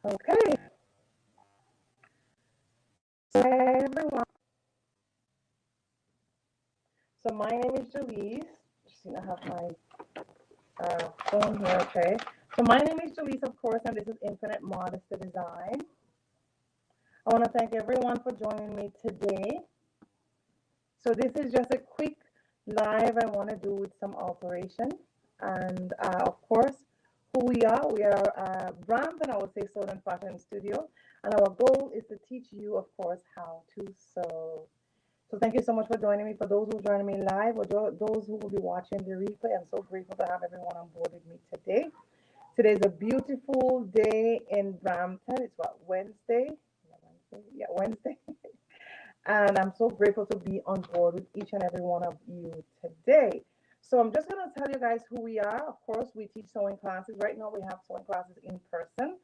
Okay. So, hi everyone. So my name is Gellis. Just I have my phone here. Okay. So my name is Gellis, of course, and this is Infinite Modesty Design. I want to thank everyone for joining me today. So this is just a quick live I want to do with some alteration, and of course, who we are. We are Brampton, I would say, Sew and Fashion Studio, and our goal is to teach you, of course, how to sew. So thank you so much for joining me. For those who join me live or those who will be watching the replay, I'm so grateful to have everyone on board with me today. Today is a beautiful day in Brampton. It's what, Wednesday? Yeah, Wednesday. And I'm so grateful to be on board with each and every one of you today. So I'm just going to tell you guys who we are. Of course, we teach sewing classes. Right now, we have sewing classes in person.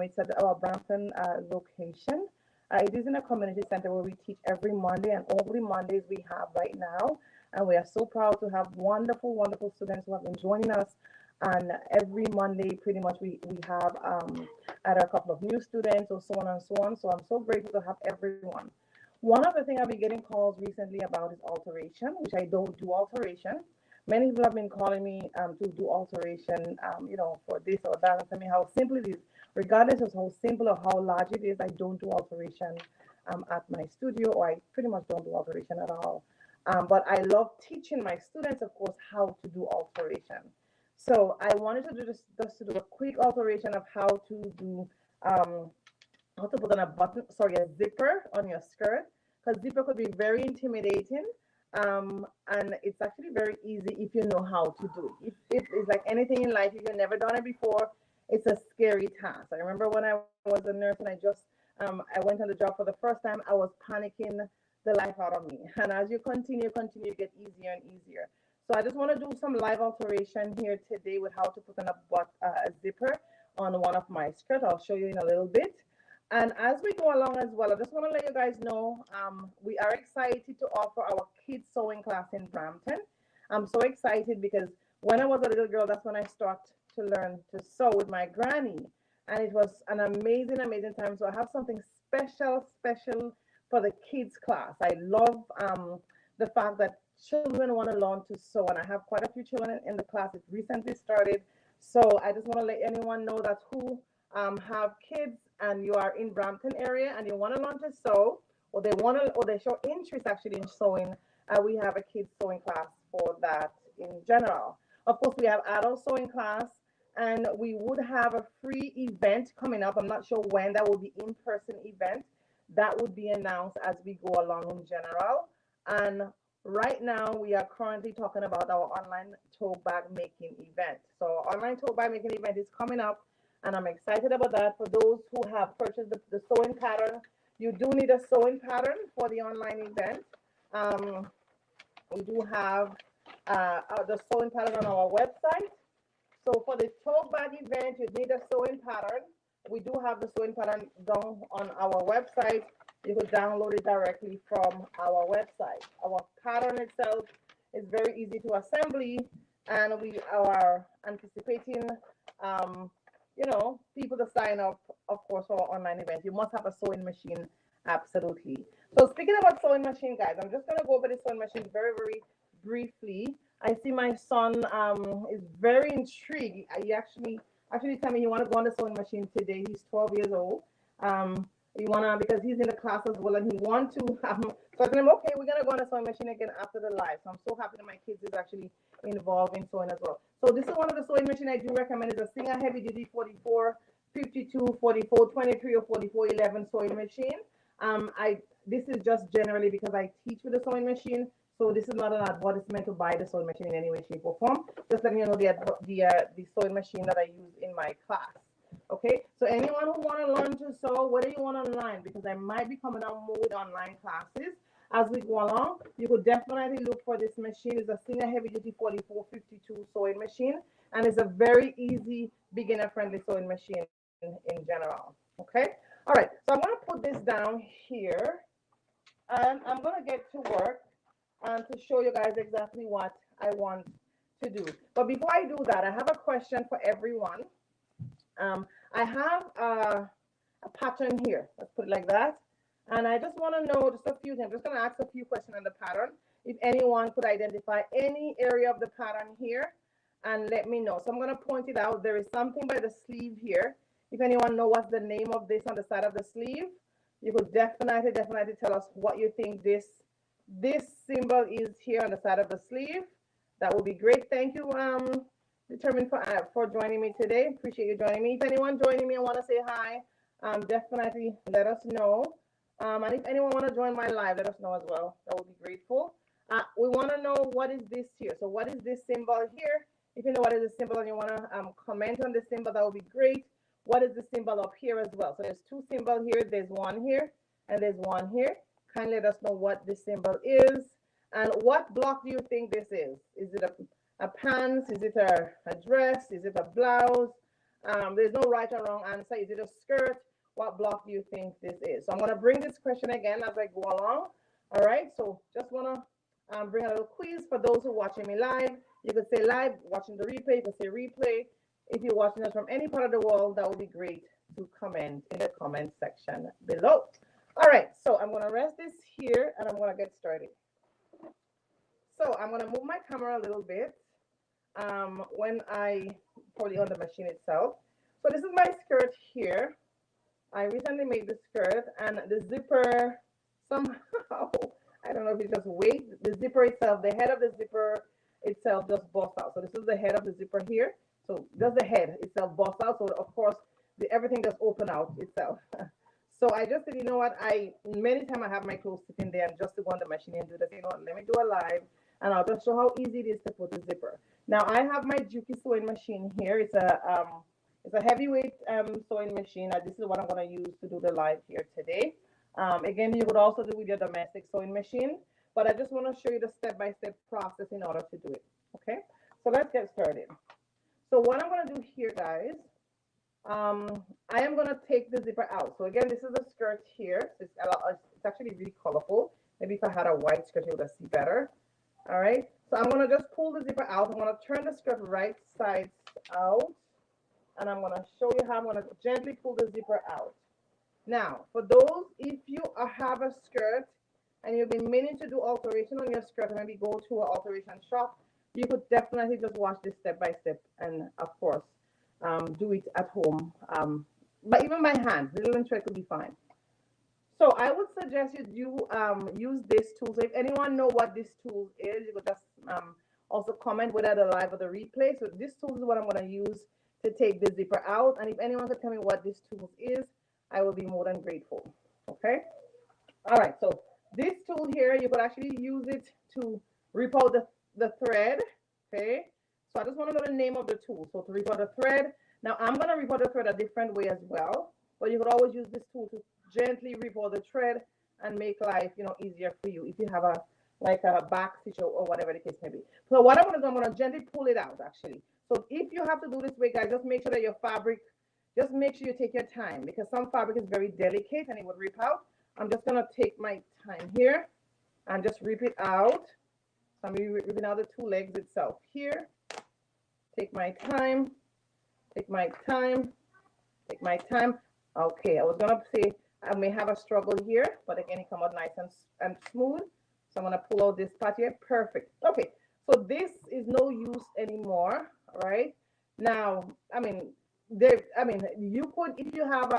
It's at our Brampton location. It is in a community center where we teach every Monday, and only Mondays we have right now. And we are so proud to have wonderful, wonderful students who have been joining us. And every Monday, pretty much, we have either a couple of new students or so on and so on. So I'm so grateful to have everyone. One of the things I've been getting calls recently about is alteration, which I don't do alteration. Many people have been calling me to do alteration, for this or that, and tell me how simple it is. Regardless of how simple or how large it is, I don't do alteration at my studio, or I pretty much don't do alteration at all. But I love teaching my students, of course, how to do alteration. So I wanted to do this, just to do a quick alteration of um, how to put on a button, sorry, a zipper on your skirt, because zipper could be very intimidating. And it's actually very easy if you know how to do it. If it's like anything in life, if you've never done it before, it's a scary task. I remember when I was a nurse and I went on the job for the first time, I was panicking the life out of me. And as you continue, it gets easier and easier. So I just want to do some live alteration here today with how to put on a zipper on one of my skirts. I'll show you in a little bit. And as we go along as well, I just want to let you guys know we are excited to offer our kids sewing class in Brampton. I'm so excited because when I was a little girl, that's when I started to learn to sew with my granny. And it was an amazing, amazing time. So I have something special for the kids class. I love the fact that children want to learn to sew. And I have quite a few children in the class. It recently started. So I just want to let anyone know that who have kids and you are in Brampton area and you want to learn to sew, or they show interest actually in sewing, we have a kids sewing class for that in general. Of course, we have adult sewing class, and we would have a free event coming up. I'm not sure when that will be, in-person event that would be announced as we go along in general. And right now we are currently talking about our online tote bag making event. So online tote bag making event is coming up, and I'm excited about that. For those who have purchased the sewing pattern, you do need a sewing pattern for the online event. We do have the sewing pattern on our website. So for the tote bag event, you need a sewing pattern. We do have the sewing pattern down on our website. You could download it directly from our website. Our pattern itself is very easy to assembly, and we are anticipating people to sign up, of course, for our online event. You must have a sewing machine, absolutely. So speaking about sewing machine, guys, I'm just going to go over the sewing machine very briefly. I see my son is very intrigued. He actually tell me he want to go on the sewing machine today. He's 12 years old. He wanna, because he's in the class as well, and he want to. So I told him, okay, we're gonna go on the sewing machine again after the live. So I'm so happy that my kids is actually involved in sewing as well. So this is one of the sewing machine I do recommend. Is a Singer Heavy Duty 44, 52, 44, 23, or 44, 11 sewing machine. This is just generally because I teach with the sewing machine. So this is not an advertisement to buy the sewing machine in any way, shape, or form. Just letting you know the sewing machine that I use in my class. Okay, so anyone who want to learn to sew, whether you want online, because I might be coming out more with online classes as we go along, you could definitely look for this machine. It's a Singer Heavy Duty 4452 sewing machine, and it's a very easy, beginner friendly sewing machine in general. Okay, all right, so I'm going to put this down here, and I'm going to get to work and to show you guys exactly what I want to do. But before I do that, I have a question for everyone. I have a pattern here. Let's put it like that. And I just want to know just a few things. I'm just going to ask a few questions on the pattern. If anyone could identify any area of the pattern here and let me know. So I'm going to point it out. There is something by the sleeve here. If anyone know what's the name of this on the side of the sleeve, you could definitely tell us what you think this symbol is here on the side of the sleeve. That would be great. Thank you, Determined, for joining me today. Appreciate you joining me. If anyone joining me and want to say hi, definitely let us know. And if anyone want to join my live, let us know as well. That would be grateful. We want to know what is this here. So what is this symbol here? If you know what is the symbol and you want to comment on the symbol, that would be great. What is the symbol up here as well? So there's two symbols here. There's one here and there's one here. Kindly let us know what this symbol is and what block do you think this is? Is it a pants? Is it a dress? Is it a blouse? There's no right or wrong answer. Is it a skirt? What block do you think this is? So I'm going to bring this question again as I go along. All right. So just want to bring a little quiz for those who are watching me live. You could say live, watching the replay. You could say replay. If you're watching us from any part of the world, that would be great to comment in the comment section below. All right. So I'm going to rest this here and I'm going to get started. So I'm going to move my camera a little bit when I put it on the machine itself. So this is my skirt here. I recently made the skirt and the zipper somehow, I don't know if it's just weight, the zipper itself, the head of the zipper itself just busts out. So this is the head of the zipper here. So just the head itself busts out. So of course, everything just open out itself. So I just said, you know what, many times I have my clothes sitting there and just to go on the machine and do that, you know what, let me do a live and I'll just show how easy it is to put the zipper. Now I have my Juki sewing machine here. It's a heavyweight sewing machine. This is what I'm going to use to do the live here today. Again, you could also do with your domestic sewing machine, but I just want to show you the step-by-step process in order to do it. Okay, so let's get started. So what I'm going to do here, guys, I am going to take the zipper out. So again, this is a skirt here. It's actually really colorful. Maybe if I had a white skirt, you would see better. All right, so I'm going to just pull the zipper out. I'm going to turn the skirt right side out. And I'm going to show you how I'm going to gently pull the zipper out. Now, for those, if you have a skirt and you've been meaning to do alteration on your skirt and maybe go to an alteration shop, you could definitely just watch this step by step and, of course, do it at home. But even by hand, needle and thread could be fine. So I would suggest you use this tool. So if anyone know what this tool is, you could just also comment whether the live or the replay. So this tool is what I'm going to use to take the zipper out. And if anyone could tell me what this tool is, I will be more than grateful. Okay. All right. So this tool here, you could actually use it to rip out the thread. Okay. So I just want to know the name of the tool. So to rip out the thread. Now I'm going to rip out the thread a different way as well. But you could always use this tool to gently rip out the thread and make life, you know, easier for you if you have a back stitch or whatever the case may be. So what I'm going to do, I'm going to gently pull it out actually. So if you have to do this way, guys, just make sure that your fabric, just make sure you take your time because some fabric is very delicate and it would rip out. I'm just going to take my time here and just rip it out. So I'm ripping out the two legs itself here. Take my time, take my time, take my time. Okay, I was going to say I may have a struggle here, but again, it come out nice and smooth. So I'm going to pull out this part here. Perfect. Okay, so this is no use anymore. All right. Now, I mean, you could, if you have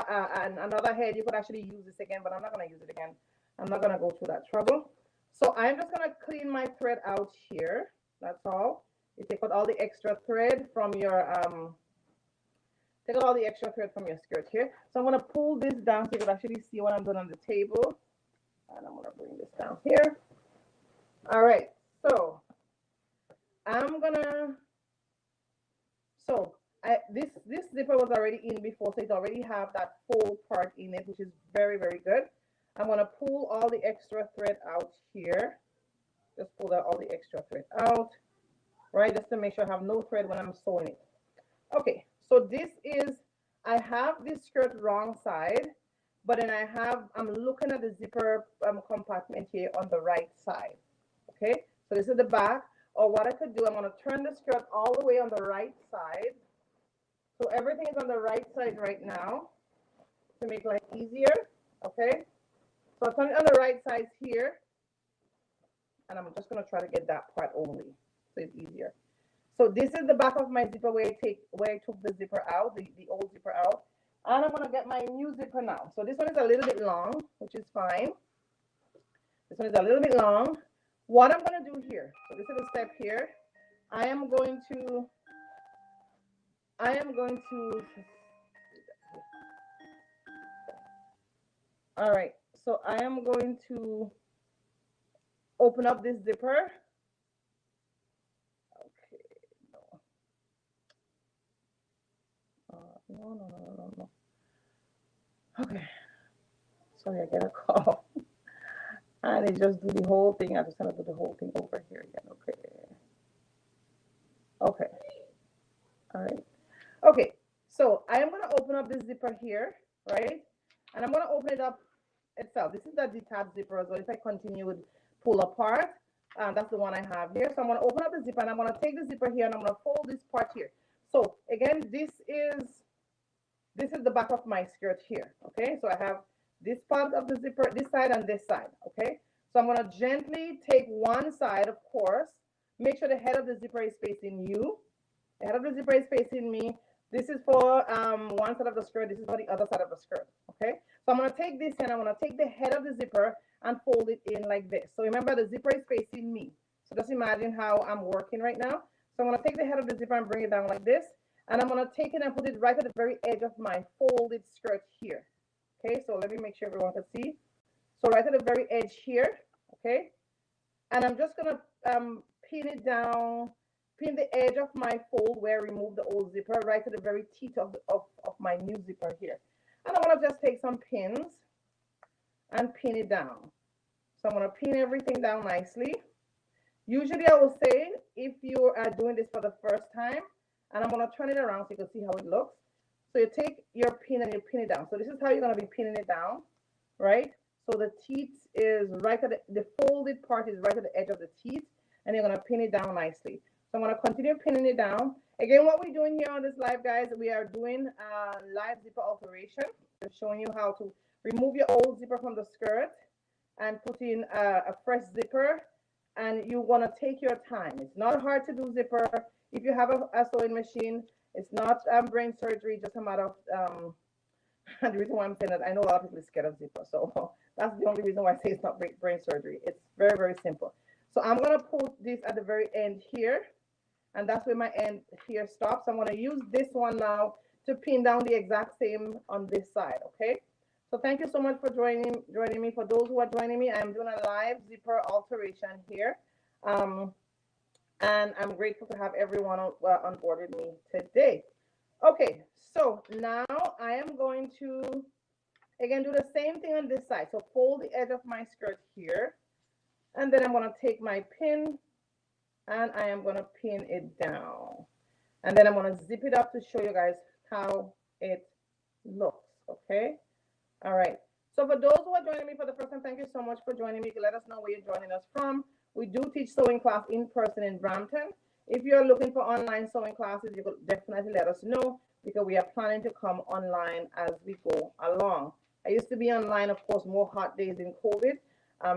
another head, you could actually use this again, but I'm not going to use it again. I'm not going to go through that trouble. So I'm just going to clean my thread out here. That's all. You take out all the extra thread from your take out all the extra thread from your skirt here. So I'm going to pull this down so you can actually see what I'm doing on the table. And I'm going to bring this down here. All right. So I'm going to, this zipper was already in before, so it already have that fold part in it, which is very, very good. I'm going to pull all the extra thread out here. Just pull out all the extra thread out, right? Just to make sure I have no thread when I'm sewing it. Okay. So this is, I have this skirt wrong side, but then I'm looking at the zipper compartment here on the right side. Okay, so this is the back. Or what I could do, I'm going to turn the skirt all the way on the right side. So everything is on the right side right now to make life easier, okay? So I'll turn it on the right side here, and I'm just gonna try to get that part only, so it's easier. So this is the back of my zipper where I took the zipper out, the old zipper out. And I'm gonna get my new zipper now. So this one is a little bit long, which is fine. This one is a little bit long. What I'm gonna do here, so this is the step here. I am going to, all right, so I am going to open up this zipper. Okay, no. Okay, sorry, I get a call. And it just do the whole thing. I just gonna do the whole thing over here again. Okay. All right. Okay. So I am gonna open up this zipper here, right? And I'm gonna open it up itself. This is the detached zipper as well. If I continue with pull apart, that's the one I have here. So I'm gonna open up the zipper and I'm gonna take the zipper here and I'm gonna fold this part here. So again, this is the back of my skirt here. Okay. So I have this part of the zipper, this side and this side, okay? So I'm gonna gently take one side, of course, make sure the head of the zipper is facing you. The head of the zipper is facing me. This is for one side of the skirt, this is for the other side of the skirt, okay? So I'm gonna take this and I'm gonna take the head of the zipper and fold it in like this. So remember, the zipper is facing me. So just imagine how I'm working right now. So I'm gonna take the head of the zipper and bring it down like this. And I'm gonna take it and put it right at the very edge of my folded skirt here. Okay, so let me make sure everyone can see. So right at the very edge here, okay? And I'm just gonna pin it down, pin the edge of my fold where I removed the old zipper right to the very teeth of my new zipper here. And I'm gonna just take some pins and pin it down. So I'm gonna pin everything down nicely. Usually I will say, if you are doing this for the first time, and I'm gonna turn it around so you can see how it looks. So you take your pin and you pin it down. So this is how you're going to be pinning it down, right? So the teeth is right at the folded part is right at the edge of the teeth, and you're going to pin it down nicely. So I'm going to continue pinning it down. Again, what we're doing here on this live, guys, we are doing live zipper alteration. We're showing you how to remove your old zipper from the skirt and put in a fresh zipper. And you want to take your time. It's not hard to do zipper. If you have a sewing machine, it's not brain surgery, just a matter of, and the reason why I'm saying that, I know a lot of people are scared of zipper. So that's the only reason why I say it's not brain surgery. It's very, very simple. So I'm going to put this at the very end here. And that's where my end here stops. I'm going to use this one now to pin down the exact same on this side, okay? So thank you so much for joining me. For those who are joining me, I'm doing a live zipper alteration here. And I'm grateful to have everyone on board with me today. Okay, so now I am going to, again, do the same thing on this side. So fold the edge of my skirt here. And then I'm going to take my pin and I am going to pin it down. And then I'm going to zip it up to show you guys how it looks, okay? All right. So for those who are joining me for the first time, thank you so much for joining me. You can let us know where you're joining us from. We do teach sewing class in person in Brampton. If you're looking for online sewing classes, you could definitely let us know because we are planning to come online as we go along. I used to be online, of course, more hot days in COVID.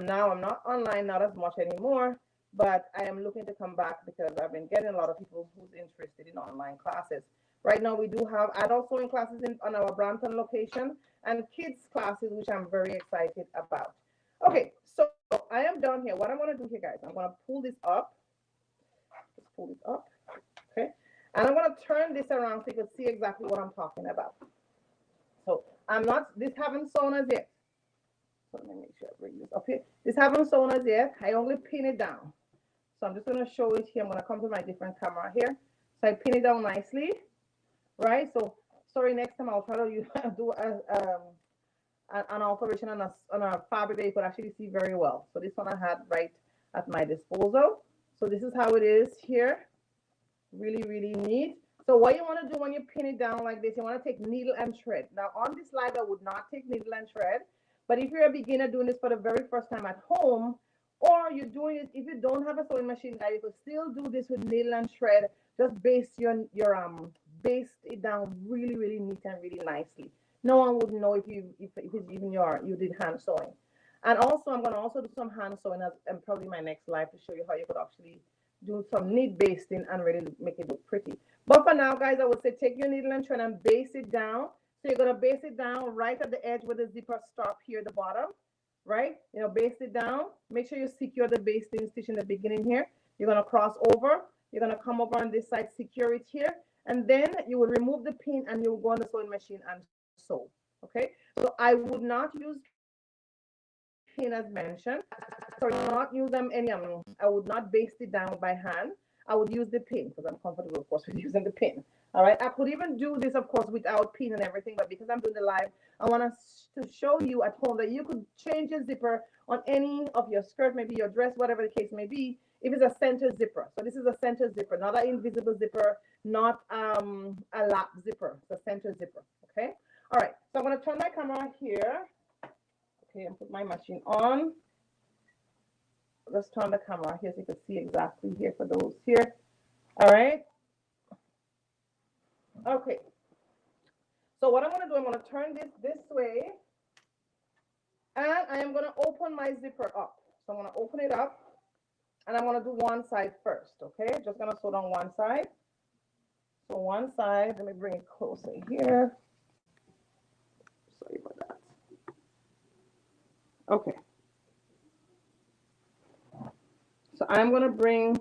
Now I'm not online, not as much anymore, but I am looking to come back because I've been getting a lot of people who's interested in online classes. Right now, we do have adult sewing classes on our Brampton location and kids classes, which I'm very excited about. Okay, so I am done here. What I'm going to do here, guys, I'm going to pull this up. Just pull this up, okay? And I'm going to turn this around so you can see exactly what I'm talking about. So this haven't sewn as yet. So let me make sure I bring this up here. This haven't sewn as yet. I only pin it down. So I'm just going to show it here. I'm going to come to my different camera here. So I pin it down nicely, right? So sorry, next time I'll try to do an alteration on a fabric that you could actually see very well. So this one I had right at my disposal. So this is how it is here. Really, really neat. So what you want to do when you pin it down like this, you want to take needle and thread. Now on this slide, I would not take needle and thread. But if you're a beginner doing this for the very first time at home, or you're doing it, if you don't have a sewing machine, guys, you could still do this with needle and thread. Just base your baste it down really, really neat and really nicely. No one would know if it's even you did hand sewing. And also, I'm going to also do some hand sewing and probably my next live to show you how you could actually do some neat basting and really make it look pretty. But for now, guys, I would say take your needle and thread and baste it down. So you're going to baste it down right at the edge where the zipper stop here at the bottom, right? You know, baste it down. Make sure you secure the basting stitch in the beginning here. You're going to cross over. You're going to come over on this side, secure it here. And then you will remove the pin and you'll go on the sewing machine and sew. Okay? So I would not use pin as mentioned. Sorry, not use them any. I would not baste it down by hand. I would use the pin because I'm comfortable, of course, with using the pin. All right. I could even do this, of course, without pin and everything, but because I'm doing the live, I want to show you at home that you could change a zipper on any of your skirt, maybe your dress, whatever the case may be, if it's a center zipper. So this is a center zipper, not an invisible zipper, not a lap zipper. It's a center zipper. Okay. All right. So I'm going to turn my camera here. Okay, and put my machine on. Let's turn the camera here so you can see exactly here for those here. All right. Okay. So what I'm going to do, I'm going to turn this way. And I am going to open my zipper up. So I'm going to open it up. And I'm going to do one side first. Okay. Just going to sew down one side. So one side. Let me bring it closer here. Sorry about that. Okay. So I'm going to bring,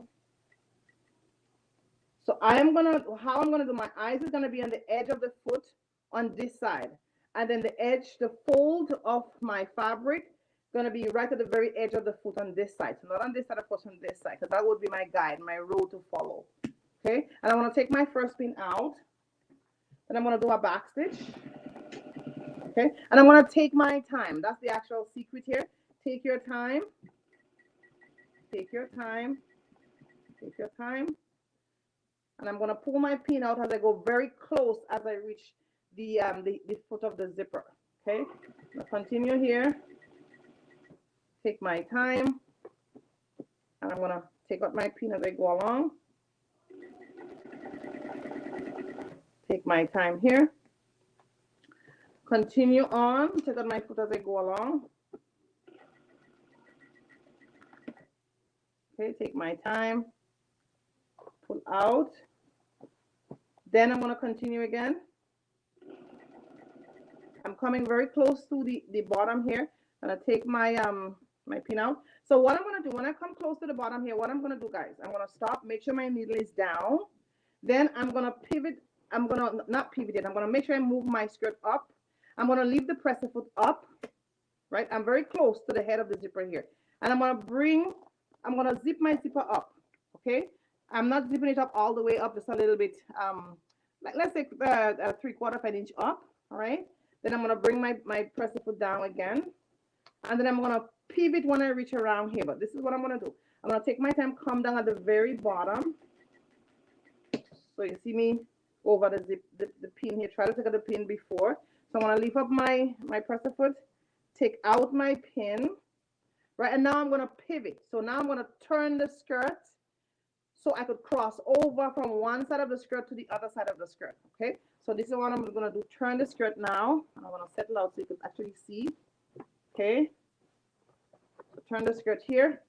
how I'm going to do my eyes is going to be on the edge of the foot on this side. And then the edge, the fold of my fabric, going to be right at the very edge of the foot on this side. So not on this side, of course, on this side, because that would be my guide, my rule to follow. Okay. And I'm going to take my first pin out. And I'm going to do a back stitch. Okay. And I'm going to take my time. That's the actual secret here. Take your time. Take your time. Take your time. And I'm going to pull my pin out as I go very close as I reach the foot of the zipper. Okay. I'll continue here. Take my time. And I'm going to take out my pin as I go along. Take my time here. Continue on. Take out my foot as I go along. Okay, take my time. Pull out. Then I'm going to continue again. I'm coming very close to the bottom here. I'm going to take my my pin out. So what I'm going to do, when I come close to the bottom here, what I'm going to do, guys, I'm going to stop, make sure my needle is down. Then I'm going to pivot. I'm going to not pivot it. I'm going to make sure I move my skirt up. I'm going to leave the presser foot up, right? I'm very close to the head of the zipper here. And I'm going to zip my zipper up, okay? I'm not zipping it up all the way up, just a little bit, like let's say 3/4 of an inch up, all right? Then I'm going to bring my presser foot down again. And then I'm going to pivot when I reach around here. But this is what I'm going to do. I'm going to take my time, come down at the very bottom. So you see me over the pin here. Try to take out the pin before. So I'm going to lift up my presser foot, take out my pin, right? And now I'm going to pivot. So now I'm going to turn the skirt so I could cross over from one side of the skirt to the other side of the skirt, okay? So this is what I'm going to do. Turn the skirt now. I'm going to settle out so you can actually see, okay? So turn the skirt here.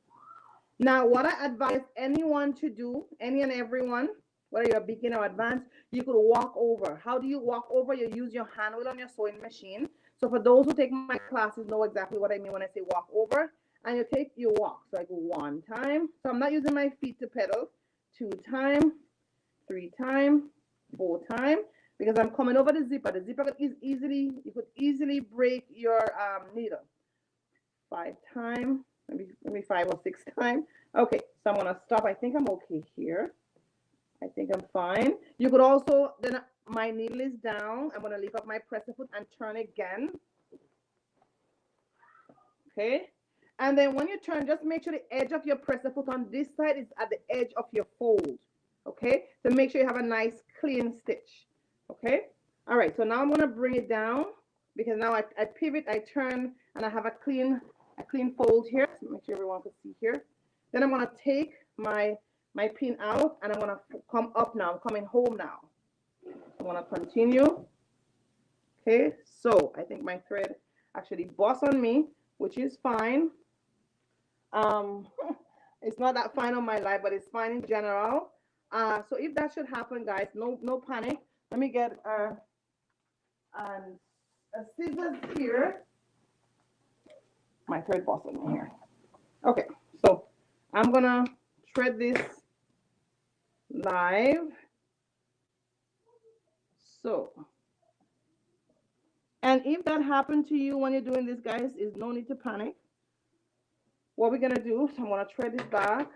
Now, what I advise anyone to do, any and everyone, whether you're a beginner or advanced, you could walk over. How do you walk over? You use your hand wheel on your sewing machine. So for those who take my classes know exactly what I mean when I say walk over. And you walk. So I go 1 time. So I'm not using my feet to pedal. 2 time, 3 time, 4 time. Because I'm coming over the zipper. The zipper is you could easily break your needle. 5 time, maybe 5 or 6 time. Okay, so I'm gonna stop. I think I'm okay here. I think I'm fine. You could also, then my needle is down. I'm going to lift up my presser foot and turn again. Okay. And then when you turn, just make sure the edge of your presser foot on this side is at the edge of your fold. Okay. So make sure you have a nice clean stitch. Okay. All right. So now I'm going to bring it down because now I pivot, I turn, and I have a clean fold here. So make sure everyone can see here. Then I'm going to take my pin out and I'm going to come up now. I'm coming home now. I want to continue. Okay, so I think my thread actually bossed on me, which is fine. It's not that fine on my life, but it's fine in general. So if that should happen, guys, no panic. Let me get a scissors here. My thread bossed on me here. Okay, so I'm gonna thread this live. So, and if that happened to you when you're doing this, guys, is no need to panic. What we're gonna do, so I'm gonna thread this back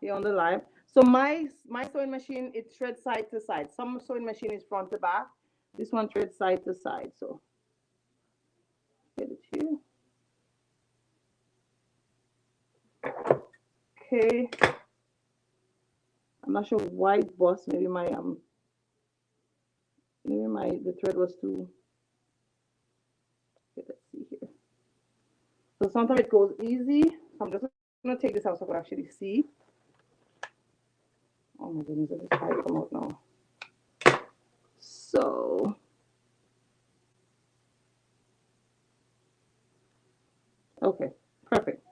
here on the live. So my sewing machine, it threads side to side. Some sewing machine is front to back. This one threads side to side. So get it here. Okay. I'm not sure why it bust. Maybe the thread was too. Okay, let's see here. So sometimes it goes easy. So I'm just gonna take this out so I can actually see. Oh my goodness, this is how it come out now. So okay, perfect.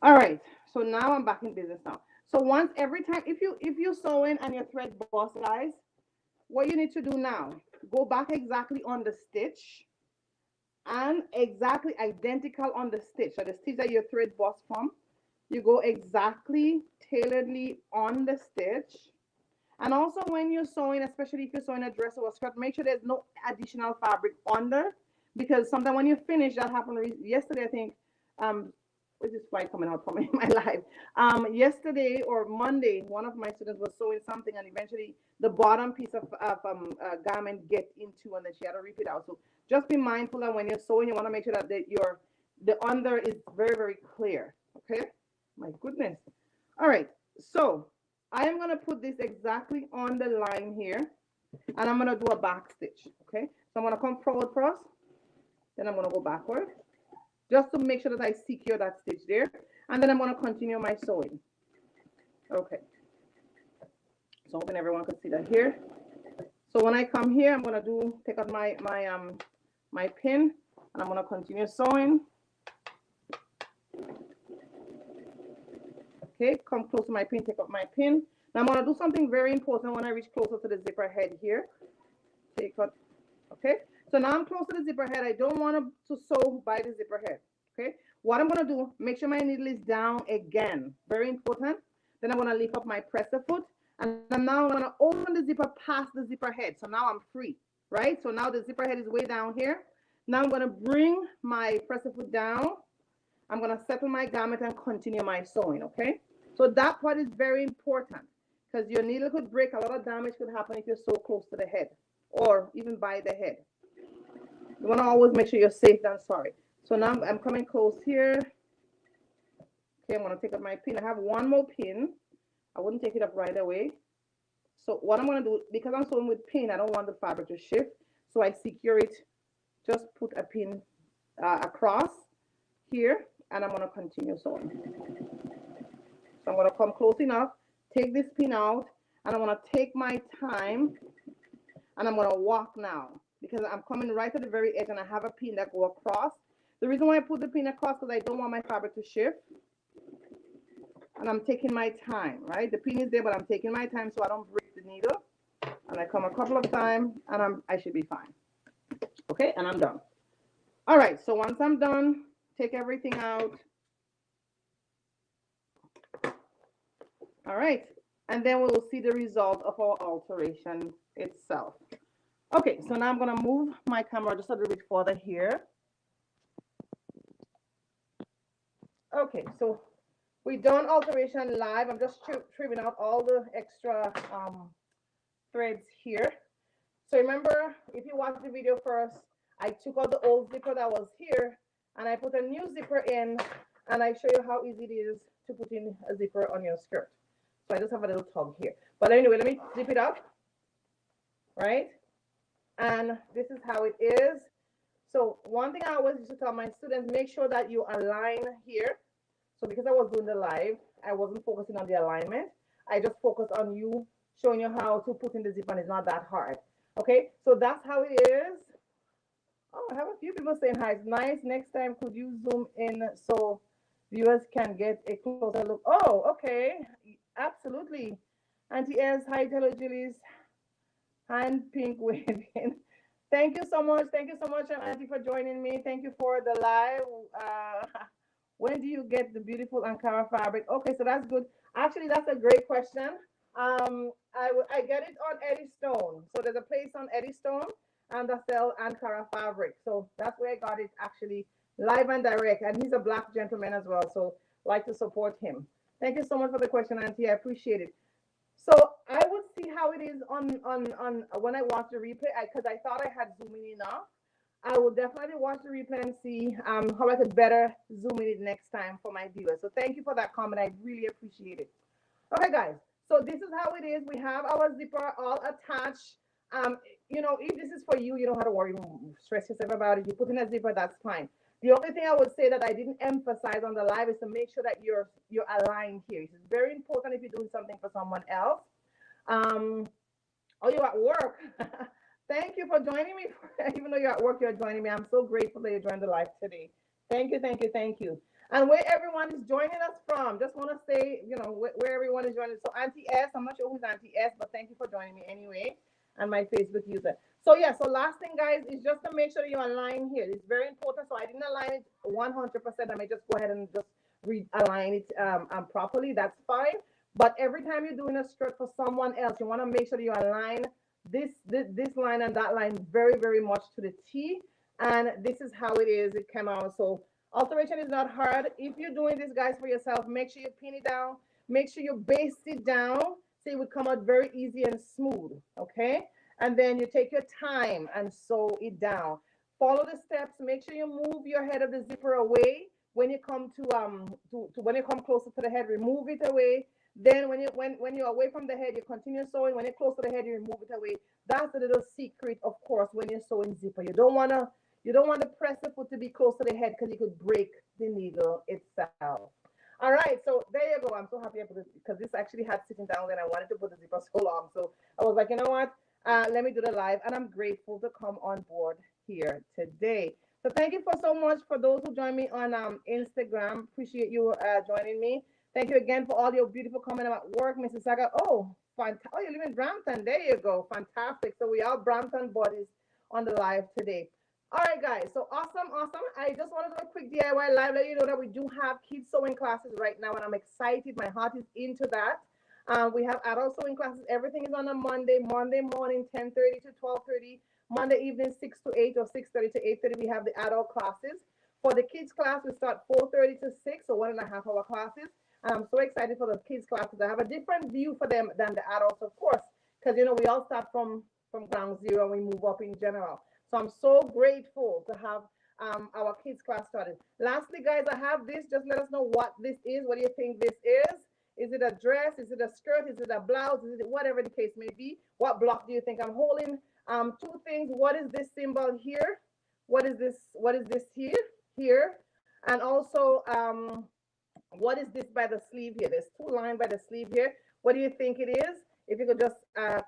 All right. So now I'm back in business now. So once every time, if you sew in and your thread bust, guys, what you need to do now, go back exactly on the stitch and exactly identical on the stitch. So the stitch that your thread bust from, you go exactly tailoredly on the stitch. And also when you're sewing, especially if you're sewing a dress or a skirt, make sure there's no additional fabric under, because sometimes when you finish, that happened yesterday, I think, with this flight coming out from my life. Yesterday or Monday, one of my students was sewing something, and eventually the bottom piece of garment get into, and then she had to rip it out. So just be mindful that when you're sewing, you want to make sure that the under is very, very clear. Okay, my goodness. All right, so I am going to put this exactly on the line here, and I'm going to do a back stitch. Okay, so I'm going to come forward first, then I'm going to go backward, just to make sure that I secure that stitch there, and then I'm going to continue my sewing. Okay, so hoping everyone can see that here. So when I come here, I'm going to take out my pin, and I'm going to continue sewing. Okay, come close to my pin, take out my pin. Now I'm going to do something very important when I reach closer to the zipper head here. Take out, okay? So now I'm close to the zipper head. I don't want to sew by the zipper head, okay? What I'm going to do, make sure my needle is down again. Very important. Then I'm going to lift up my presser foot, and now I'm going to open the zipper past the zipper head. So now I'm free, right? So now the zipper head is way down here. Now I'm going to bring my presser foot down. I'm going to settle my garment and continue my sewing, okay? So that part is very important, because your needle could break. A lot of damage could happen if you're so close to the head or even by the head. You want to always make sure you're safe than sorry. So now I'm coming close here. Okay, I'm going to take up my pin. I have one more pin. I wouldn't take it up right away. So what I'm going to do, because I'm sewing with pin, I don't want the fabric to shift. So I secure it. Just put a pin across here, and I'm going to continue sewing. So I'm going to come close enough, take this pin out, and I'm going to take my time, and I'm going to walk now, because I'm coming right to the very edge, and I have a pin that go across. The reason why I put the pin across, because I don't want my fabric to shift, and I'm taking my time, right? The pin is there, but I'm taking my time so I don't break the needle. And I come a couple of times, and I should be fine. Okay, and I'm done. All right, so once I'm done, take everything out. All right, and then we will see the result of our alteration itself. Okay, so now I'm going to move my camera just a little bit further here. Okay, so we've done alteration live. I'm just trimming out all the extra threads here. So remember, if you watch the video first, I took out the old zipper that was here, and I put a new zipper in, and I show you how easy it is to put in a zipper on your skirt. So I just have a little tug here. But anyway, let me zip it up, right? And this is how it is. So one thing I always used to tell my students, make sure that you align here. So because I was doing the live, I wasn't focusing on the alignment. I just focused on you showing you how to put in the zipper, and it's not that hard. Okay, so that's how it is. Oh, I have a few people saying hi. It's nice. Next time, could you zoom in so viewers can get a closer look? Oh, okay. Absolutely. Auntie S, hi, Tailor Gellis, hand pink waving. Thank you so much. Thank you so much, Auntie, for joining me. Thank you for the live. When do you get the beautiful Ankara fabric? Okay, so that's good. Actually, that's a great question. I get it on Eddie Stone. So there's a place on Eddie Stone and they sell Ankara fabric. So that's where I got it actually live and direct. And he's a black gentleman as well. So like to support him. Thank you so much for the question, Auntie. I appreciate it. So I would see how it is on when I watch the replay because I thought I had zoomed in enough. I will definitely watch the replay and see how I could better zoom in it next time for my viewers. So thank you for that comment. I really appreciate it. Okay, guys. So this is how it is. We have our zipper all attached. You know, if this is for you, you don't have to worry, stress yourself about it. You put in a zipper, that's fine. The only thing I would say that I didn't emphasize on the live is to make sure that you're aligned here. It's very important if you're doing something for someone else. Oh, you're at work. Thank you for joining me. Even though you're at work, you're joining me. I'm so grateful that you joined the live today. Thank you, thank you, thank you. And where everyone is joining us from, just want to say, you know, where everyone is joining. So Auntie S, I'm not sure who's Auntie S, but thank you for joining me anyway, and my Facebook user. So yeah, so last thing, guys, is just to make sure you align here. It's very important. So I didn't align it 100%. I may just go ahead and just realign it properly. That's fine. But every time you're doing a skirt for someone else, you want to make sure you align this line and that line very, very much to the T. And this is how it is. It came out. So alteration is not hard. If you're doing this, guys, for yourself, make sure you pin it down. Make sure you baste it down so it would come out very easy and smooth. Okay. And then you take your time and sew it down. Follow the steps. Make sure you move your head of the zipper away. When you come to when you come closer to the head, remove it away. Then when you're away from the head, you continue sewing. When you're close to the head, you remove it away. That's the little secret, of course, when you're sewing zipper. You don't wanna press the foot to be close to the head because you could break the needle itself. All right, so there you go. I'm so happy because this actually had sitting down and I wanted to put the zipper so long. So I was like, you know what? Let me do the live, and I'm grateful to come on board here today. So thank you for so much for those who join me on Instagram. Appreciate you joining me. Thank you again for all your beautiful comment about work, Mrs. Saga. Oh, fantastic. Oh, you live in Brampton. There you go. Fantastic. So we are Brampton bodies on the live today. All right, guys. So awesome, awesome. I just want to do a quick DIY live, let you know that we do have kids sewing classes right now, and I'm excited. My heart is into that. We have adult sewing classes. Everything is on a Monday morning, 10:30 to 12:30. Monday evening, 6 to 8 or 6:30 to 8:30. We have the adult classes. For the kids class, we start 4:30 to 6, so 1.5 hour classes. And I'm so excited for the kids classes. I have a different view for them than the adults, of course, because you know we all start from ground zero and we move up in general. So I'm so grateful to have our kids class started. Lastly, guys, I have this. Just let us know what this is. What do you think this is? Is it a dress? Is it a skirt? Is it a blouse? Is it whatever the case may be? What block do you think I'm holding? Two things. What is this symbol here? What is this? What is this here? Here, and also what is this by the sleeve here? There's two lines by the sleeve here. What do you think it is? If you could just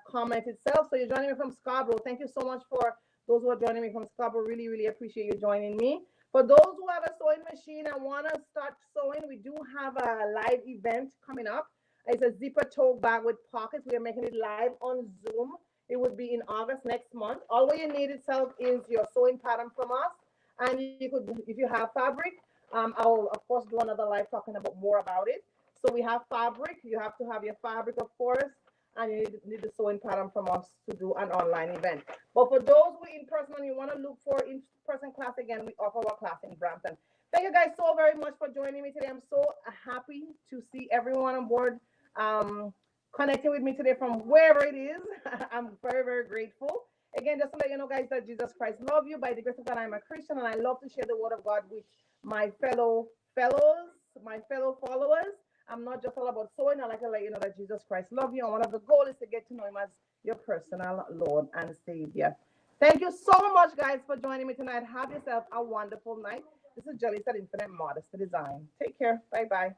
comment itself. So you're joining me from Scarborough. Thank you so much for those who are joining me from Scarborough. Really, really appreciate you joining me. For those who have a sewing machine and want to start sewing, we do have a live event coming up. It's a zipper tote bag with pockets. We are making it live on Zoom. It would be in August next month. All what you need itself is your sewing pattern from us. And you could, if you have fabric, I'll of course do another live talking about more about it. So we have fabric. You have to have your fabric, of course, and you need the sewing pattern from us to do an online event. But for those who are in person and you want to look for in-person class, again, we offer our class in Brampton. Thank you guys so very much for joining me today. I'm so happy to see everyone on board connecting with me today from wherever it is. I'm very, very grateful. Again, just to let you know, guys, that Jesus Christ loves you. By the grace of God, I'm a Christian, and I love to share the word of God with my fellow followers. I'm not just all about sewing. I like to let you know that Jesus Christ loves you, and one of the goals is to get to know him as your personal Lord and Savior. Thank you so much, guys, for joining me tonight. Have yourself a wonderful night. This is Gellis at Infinite Modesty Design. Take care. Bye-bye.